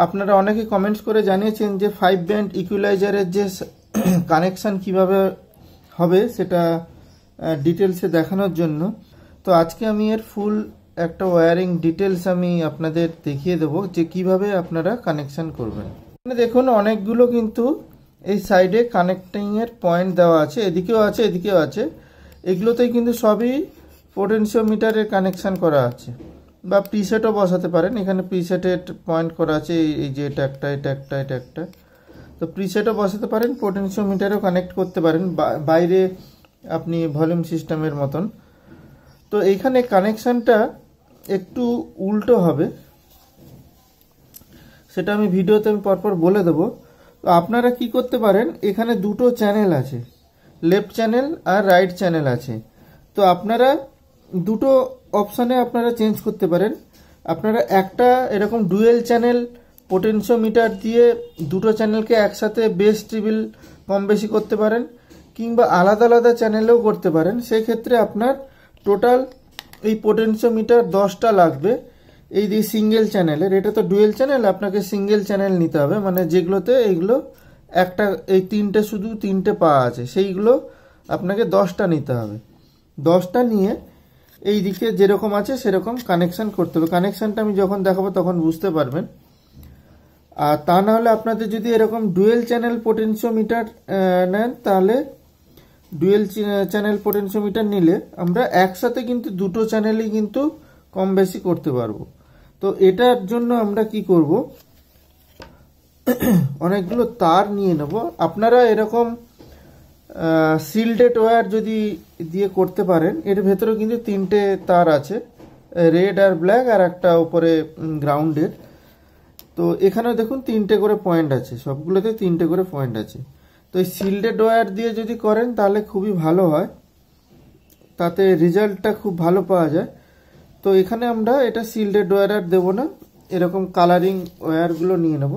আপনারা অনেকে কমেন্টস করে জানিয়েছেন যে 5 ব্যান্ড ইকুয়ালাইজারের যে কানেকশান কিভাবে হবে সেটা ডিটেলসে দেখানোর জন্য। তো আজকে আমি এর ফুল একটা ওয়্যারিং ডিটেলস আমি আপনাদের দেখিয়ে দেবো যে কিভাবে আপনারা কানেকশান করবেন। দেখুন অনেকগুলো কিন্তু এই সাইডে কানেক্টিংয়ের পয়েন্ট দেওয়া আছে, এদিকেও আছে এদিকেও আছে। এগুলোতেই কিন্তু সবই পোটেনশিওমিটারের কানেকশান করা আছে, বা প্রিসেটও বসাতে পারেন। এখানে প্রিসেটের পয়েন্ট করা আছে, এই যে এটা একটা এটা একটা এটা একটা। তো প্রিসেটও বসাতে পারেন, পোটেনশিওমিটারও কানেক্ট করতে পারেন বাইরে আপনি ভলিউম সিস্টেমের মতন। তো এইখানে কানেকশানটা একটু উল্টো হবে, সেটা আমি ভিডিওতে পরপর বলে দেবো। তো আপনারা কি করতে পারেন, এখানে দুটো চ্যানেল আছে, লেফট চ্যানেল আর রাইট চ্যানেল আছে। তো আপনারা দুটো অপশানে আপনারা চেঞ্জ করতে পারেন। আপনারা একটা এরকম ডুয়েল চ্যানেল পোটেনশিওমিটার দিয়ে দুটো চ্যানেলকে একসাথে বেস ট্রিবল কম বেশি করতে পারেন, কিংবা আলাদা আলাদা চ্যানেলেও করতে পারেন। সেই ক্ষেত্রে আপনার টোটাল এই পোটেনশিওমিটার 10টা লাগবে। এই যে সিঙ্গেল চ্যানেলের, এটা তো ডুয়েল চ্যানেল, আপনাকে সিঙ্গেল চ্যানেল নিতে হবে, মানে যেগুলোতে এইগুলো একটা এই শুধু তিনটে পা আছে, সেইগুলো আপনাকে 10টা নিতে হবে। 10টা নিয়ে এই দিকে যেরকম আছে সেরকম কানেকশান করতে হবে। কানেকশানটা আমি যখন দেখাবো তখন বুঝতে পারবেন। আর তা না হলে আপনাদের যদি এরকম ডুয়েল চ্যানেল পোটেনশিওমিটার নেন, তাহলে ডুয়েল চ্যানেল পোটেনশিওমিটার নিলে আমরা একসাথে কিন্তু দুটো চ্যানেলই কিন্তু কম বেশি করতে পারবো। তো এটার জন্য আমরা কি করব, অনেকগুলো তার নিয়ে নেব। আপনারা এরকম সিল্ডেড ওয়্যার যদি দিয়ে করতে পারেন, এর ভেতরেও কিন্তু তিনটে তার আছে, রেড আর ব্ল্যাক, আর একটা উপরে গ্রাউন্ডের। তো এখানেও দেখুন তিনটে করে পয়েন্ট আছে, সবগুলোতে তিনটে করে পয়েন্ট আছে। তো এই সিল্ডেড ওয়্যার দিয়ে যদি করেন তাহলে খুবই ভালো হয়, তাতে রেজাল্টটা খুব ভালো পাওয়া যায়। তো এখানে আমরা এটা সিল্ডেড ওয়্যার আর দেবো না, এরকম কালারিং ওয়্যারগুলো নিয়ে নেব।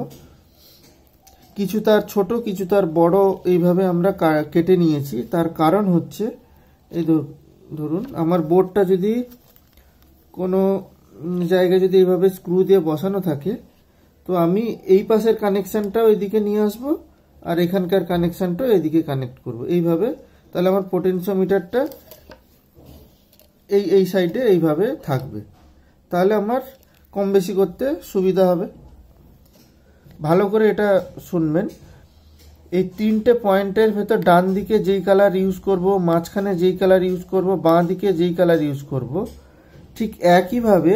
কিছু তার ছোট কিছু তার বড় এইভাবে আমরা কেটে নিয়েছি। তার কারণ হচ্ছে, এই ধরুন আমার বোর্ডটা যদি কোনো জায়গায় যদি এইভাবে স্ক্রু দিয়ে বসানো থাকে, তো আমি এই পাশের কানেকশানটাও এদিকে নিয়ে আসবো, আর এখানকার কানেকশানটাও এদিকে কানেক্ট করব এইভাবে। তাহলে আমার পোটেনশিওমিটারটা এই সাইডে এইভাবে থাকবে, তাহলে আমার কম বেশি করতে সুবিধা হবে। ভালো করে এটা শুনবেন। এই তিনটে পয়েন্টের ভেতর ডান দিকে যেই কালার ইউজ করব, মাঝখানে যেই কালার ইউজ করব, বাঁ দিকে যেই কালার ইউজ করব, ঠিক একইভাবে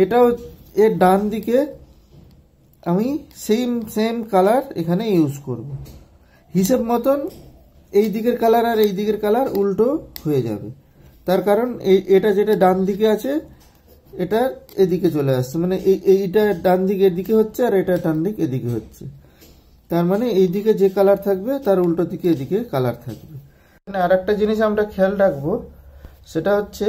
এটাও এর ডান দিকে আমি সেম কালার এখানে ইউজ করব। হিসেব মতন এই দিকের কালার আর এই দিকের কালার উল্টো হয়ে যাবে। তার কারণ এটা যেটা ডান দিকে আছে এটা এদিকে চলে আসছে, মানে এইটা ডান দিক এদিকে হচ্ছে আর এটা ডান দিক এদিকে হচ্ছে। তার মানে এই দিকে যে কালার থাকবে তার উল্টো দিকে এদিকে কালার থাকবে। আর একটা জিনিস আমরা খেয়াল রাখবো, সেটা হচ্ছে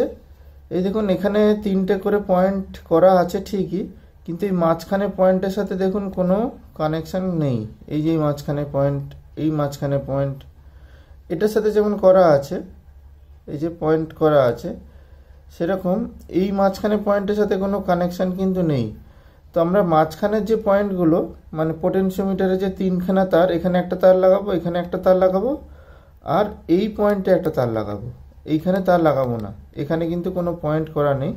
এই দেখুন এখানে তিনটে করে পয়েন্ট করা আছে ঠিকই, কিন্তু এই মাঝখানে পয়েন্টের সাথে দেখুন কোনো কানেকশান নেই। এই যে মাঝখানে পয়েন্ট, এই মাঝখানে পয়েন্ট, এটার সাথে যেমন করা আছে, এই যে পয়েন্ট করা আছে, সেরকম এই মাঝখানে পয়েন্টের সাথে কোনো কানেকশান কিন্তু নেই। তো আমরা মাঝখানের যে পয়েন্টগুলো, মানে পোটেনশিওমিটারের যে তিনখানা তার, এখানে একটা তার লাগাবো, এখানে একটা তার লাগাবো, আর এই পয়েন্টে একটা তার লাগাবো। এইখানে তার লাগাবো না, এখানে কিন্তু কোনো পয়েন্ট করা নেই।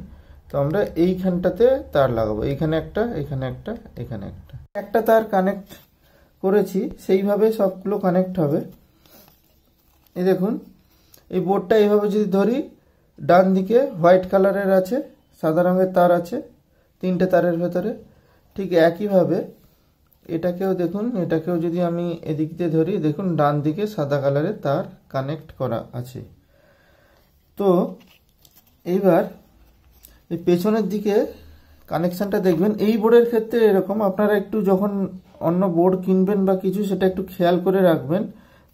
তো আমরা এইখানটাতে তার লাগাবো, এইখানে একটা, এখানে একটা, এখানে একটা। একটা তার কানেক্ট করেছি, সেইভাবে সবগুলো কানেক্ট হবে। এই দেখুন এই বোর্ডটা এইভাবে যদি ধরি, ডান দিকে হোয়াইট কালারের আছে, সাদা রঙের তার আছে তিনটে তারের ভেতরে। ঠিক একইভাবে এটাকেও দেখুন, এটাকেও যদি আমি এদিক দিয়ে ধরি, দেখুন ডান দিকে সাদা কালারের তার কানেক্ট করা আছে। তো এইবার এই পেছনের দিকে কানেকশানটা দেখবেন। এই বোর্ডের ক্ষেত্রে এরকম, আপনারা একটু যখন অন্য বোর্ড কিনবেন বা কিছু, সেটা একটু খেয়াল করে রাখবেন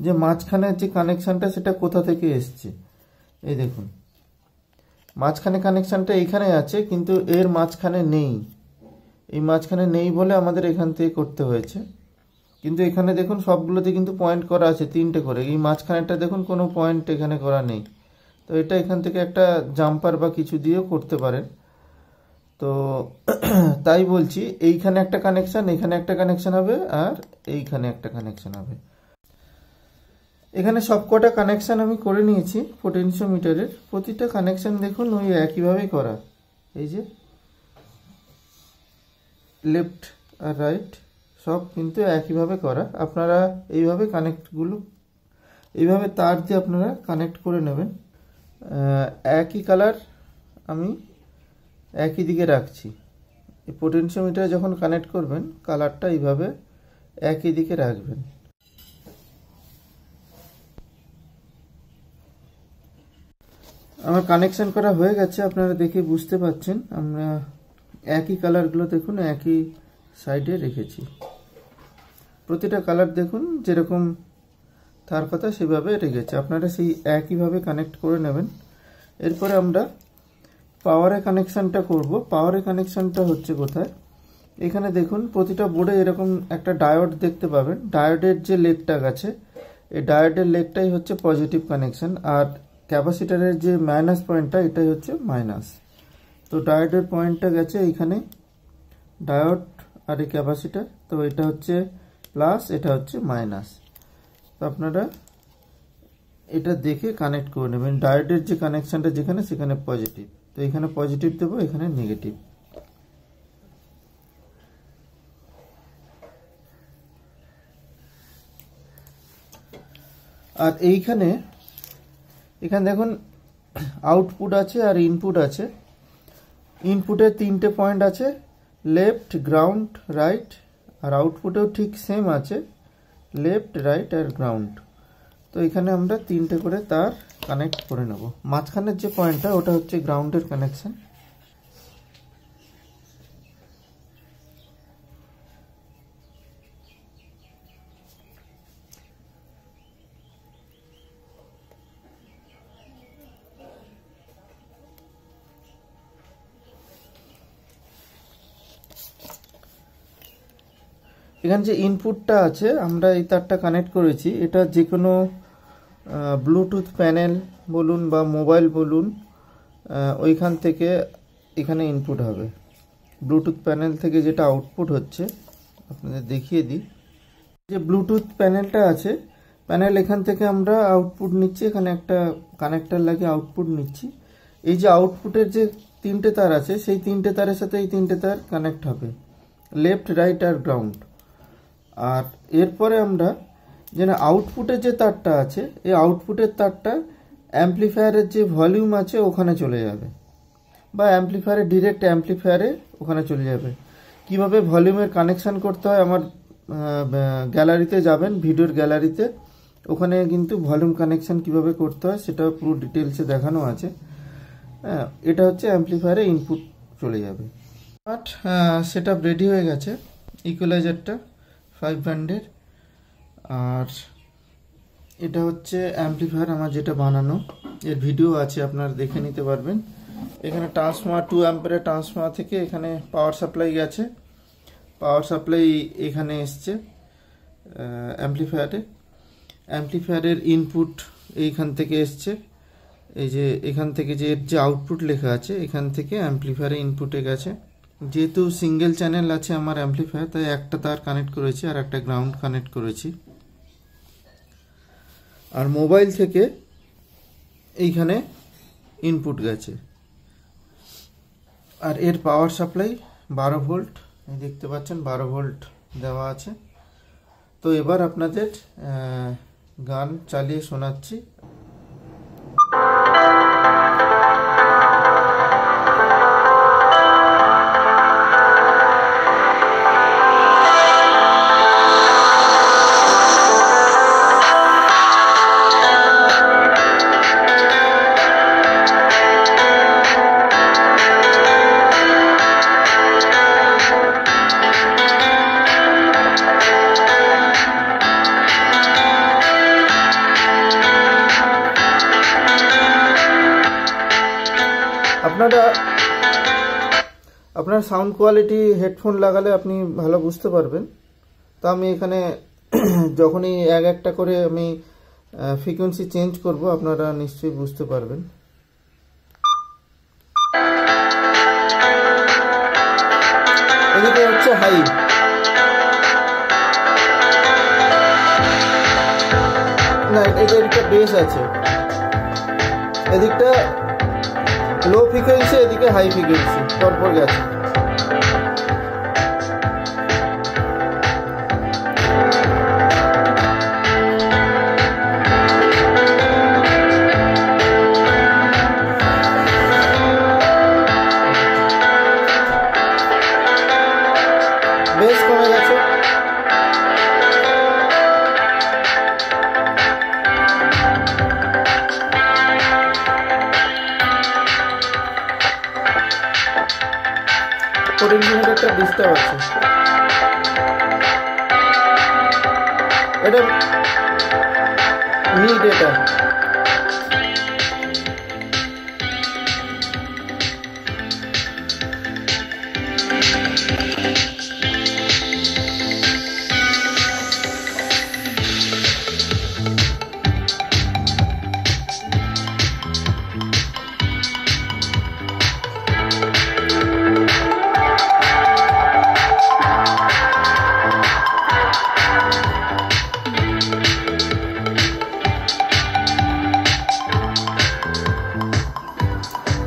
যে মাঝখানের যে কানেকশানটা সেটা কোথা থেকে এসছে। এই দেখুন মাঝখানে কানেকশানটা এইখানে আছে, কিন্তু এর মাঝখানে নেই। এই মাঝখানে নেই বলে আমাদের এখান থেকে করতে হয়েছে। কিন্তু এখানে দেখুন সবগুলোতে কিন্তু পয়েন্ট করা আছে তিনটে করে। এই মাঝখানেটা দেখুন কোনো পয়েন্ট এখানে করা নেই। তো এটা এখান থেকে একটা জাম্পার বা কিছু দিয়েও করতে পারেন। তো তাই বলছি এইখানে একটা কানেকশন, এখানে একটা কানেকশন হবে, আর এইখানে একটা কানেকশন হবে। এখানে সবকটা কানেকশন আমি করে নিয়েছি পোটেনশিওমিটারের। প্রতিটা কানেকশন দেখুন ওই একইভাবেই করা, এই যে লেফট আর রাইট সব কিন্তু একইভাবে করা। আপনারা এইভাবে কানেক্টগুলো এইভাবে তার দিয়ে আপনারা কানেক্ট করে নেবেন। একই কালার আমি একই দিকে রাখছি। এই পোটেনশিওমিটার যখন কানেক্ট করবেন কালারটা এইভাবে একই দিকে রাখবেন। আমার কানেকশন করা হয়ে গেছে, আপনারা দেখে বুঝতে পাচ্ছেন। আমরা একই কালারগুলো দেখুন একই সাইডে রেখেছি। প্রতিটা কালার দেখুন যেরকম তার কথা সেভাবে রেখেছে, আপনারা সেই একইভাবে কানেক্ট করে নেবেন। এরপরে আমরা পাওয়ারের কানেকশানটা করব। পাওয়ারের কানেকশানটা হচ্ছে কোথায়, এখানে দেখুন প্রতিটা বোর্ডে এরকম একটা ডায়োড দেখতে পাবেন। ডায়োডের যে লেগটা আছে, এই ডায়োডের লেগটাই হচ্ছে পজিটিভ কানেকশান, আর ক্যাপাসিটারের যে মাইনাস পয়েন্টটা এটাই হচ্ছে মাইনাস। তো ডায়োডের পয়েন্টটা গেছে এইখানে, ডায়োড আর এই ক্যাপাসিটার, তো এটা হচ্ছে প্লাস, এটা হচ্ছে মাইনাস। তো আপনারা এটা দেখে কানেক্ট করে নেবেন। ডায়োডের যে কানেকশানটা যেখানে সেখানে পজিটিভ, তো এখানে পজিটিভ দেবো, এখানে নেগেটিভ। আর এখানে দেখুন আউটপুট আছে আর ইনপুট আছে। ইনপুটে 3টে পয়েন্ট আছে, লেফট, গ্রাউন্ড, রাইট। আর আউটপুটেও ঠিক সেম আছে, লেফট, রাইট আর গ্রাউন্ড। তো এখানে আমরা 3টে করে তার কানেক্ট করে নেব। মাঝখানের যে পয়েন্টটা ওটা হচ্ছে গ্রাউন্ডের কানেকশন। এখানে যে ইনপুটটা আছে আমরা এই তারটা কানেক্ট করেছি, এটা যে কোনো ব্লুটুথ প্যানেল বলুন বা মোবাইল বলুন, ওইখান থেকে এখানে ইনপুট হবে। ব্লুটুথ প্যানেল থেকে যেটা আউটপুট হচ্ছে আপনাদের দেখিয়ে দিই। যে ব্লুটুথ প্যানেলটা আছে, প্যানেল এখান থেকে আমরা আউটপুট নিচ্ছি, এখানে একটা কানেক্টর লাগিয়ে আউটপুট নিচ্ছি। এই যে আউটপুটের যে 3টে তার আছে, সেই 3টে তারের সাথে এই 3টে তার কানেক্ট হবে, লেফট, রাইট আর গ্রাউন্ড। আর এরপরে আমরা যেন আউটপুটের যে তারটা আছে, এই আউটপুটের তারটা অ্যাম্পলিফায়ারের যে ভলিউম আছে ওখানে চলে যাবে, বা অ্যাম্পলিফায়ারের ডিরেক্ট অ্যাম্পলিফায়ারে ওখানে চলে যাবে। কিভাবে ভলিউমের কানেকশান করতে হয় আমার গ্যালারিতে যাবেন, ভিডিওর গ্যালারিতে, ওখানে কিন্তু ভলিউম কানেকশান কিভাবে করতে হয় সেটা পুরো ডিটেলসে দেখানো আছে। এটা হচ্ছে অ্যাম্পলিফায়ারে ইনপুট চলে যাবে। বাট সেটা রেডি হয়ে গেছে ইকুয়ালাইজারটা 5 ব্যান্ডের। আর এটা হচ্ছে অ্যাম্পলিফায়ার আমার যেটা বানানো, এর ভিডিও আছে আপনারা দেখে নিতে পারবেন। এখানে ট্রান্সফর্মার 2 অ্যাম্পিয়ারের ট্রান্সফর্মার থেকে এখানে পাওয়ার সাপ্লাই গেছে, পাওয়ার সাপ্লাই এখানে এসছে অ্যাম্পলিফায়ারের ইনপুট এইখান থেকে এসছে। এই যে এখান থেকে যে আউটপুট লেখা আছে এখান থেকে অ্যাম্পলিফায়ারে ইনপুটে গেছে। যেহেতু সিঙ্গেল চ্যানেল আছে আমার অ্যাম্পলিফায়ার, তাই একটা তার কানেক্ট করেছি আর একটা গ্রাউন্ড কানেক্ট করেছি। আর মোবাইল থেকে এইখানে ইনপুট গেছে। আর এর পাওয়ার সাপ্লাই 12 ভোল্ট, দেখতে পাচ্ছেন 12 ভোল্ট দেওয়া আছে। তো এবার আপনাদের গান চালিয়ে শোনাচ্ছি। আপনার সাউন্ড কোয়ালিটি হেডফোন লাগালে আপনি ভালো বুঝতে পারবেন। তো আমি এখানে যখনই একটা করে আমি ফ্রিকোয়েন্সি চেঞ্জ করব আপনারা নিশ্চয়ই বুঝতে পারবেন। এদিকে হচ্ছে হাই। না, এদিকটা বেস আছে, এদিকটা লো ফ্রিকোয়েন্সি, এদিকে হাই ফ্রিকোয়েন্সি, পরপর গেছে। বেস কমে গেছে। পোটেনশিওমিটারটা ডিস্টার্ব আছে, এটা মিড, এটা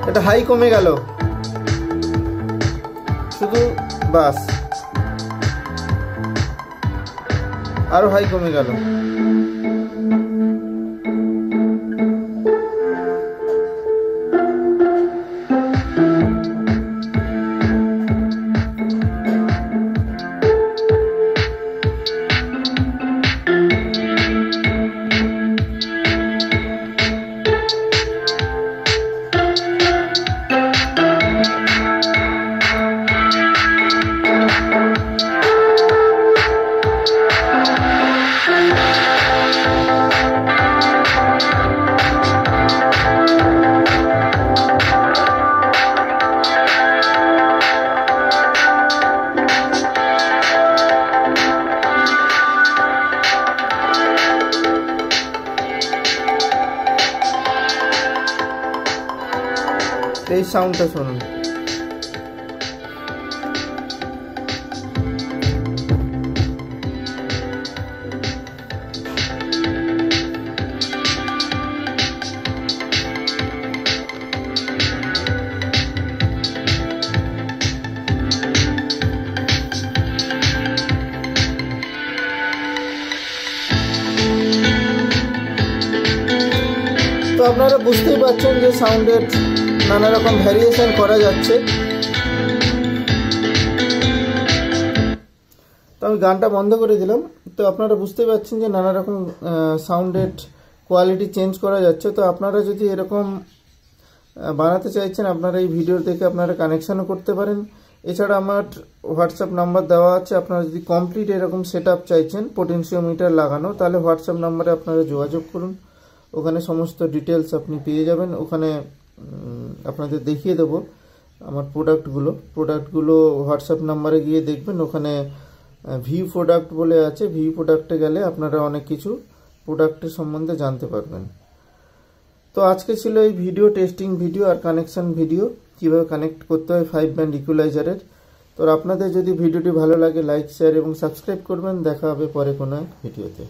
এটা হাই কমে গেল শুধু, বাস আরো হাই কমে গেল। এই সাউন্ডটা শুনুন। তো আপনারা বুঝতেই পারছেন যে সাউন্ডের নানা রকম ভ্যারিয়েশন করা যাচ্ছে। তো আমি গানটা বন্ধ করে দিলাম। তো আপনারা বুঝতেই পারছেন যে নানা রকম সাউন্ডের কোয়ালিটি চেঞ্জ করা যাচ্ছে। তো আপনারা যদি এরকম বানাতে চাইছেন, আপনারা এই ভিডিও দেখে আপনারা কানেকশনও করতে পারেন। এছাড়া আমার হোয়াটসঅ্যাপ নাম্বার দেওয়া আছে। আপনারা যদি কমপ্লিট এরকম সেট আপ চাইছেন পোটেনশিওমিটার লাগানো, তাহলে হোয়াটসঅ্যাপ নাম্বারে আপনারা যোগাযোগ করুন। ওখানে সমস্ত ডিটেলস আপনি পেয়ে যাবেন। ওখানে আপনাদের দেখিয়ে দেবো আমার প্রোডাক্টগুলো হোয়াটসঅ্যাপ নাম্বারে গিয়ে দেখবেন। ওখানে ভিউ প্রোডাক্ট বলে আছে, ভিউ প্রোডাক্টে গেলে আপনারা অনেক কিছু প্রোডাক্টের সম্বন্ধে জানতে পারবেন। তো আজকে ছিল এই ভিডিও, টেস্টিং ভিডিও আর কানেকশন ভিডিও, কিভাবে কানেক্ট করতে হয় 5 ব্যান্ড ইকুয়ালাইজারের। তো আপনাদের যদি ভিডিওটি ভালো লাগে, লাইক, শেয়ার এবং সাবস্ক্রাইব করবেন। দেখা হবে পরে কোনো এক ভিডিওতে।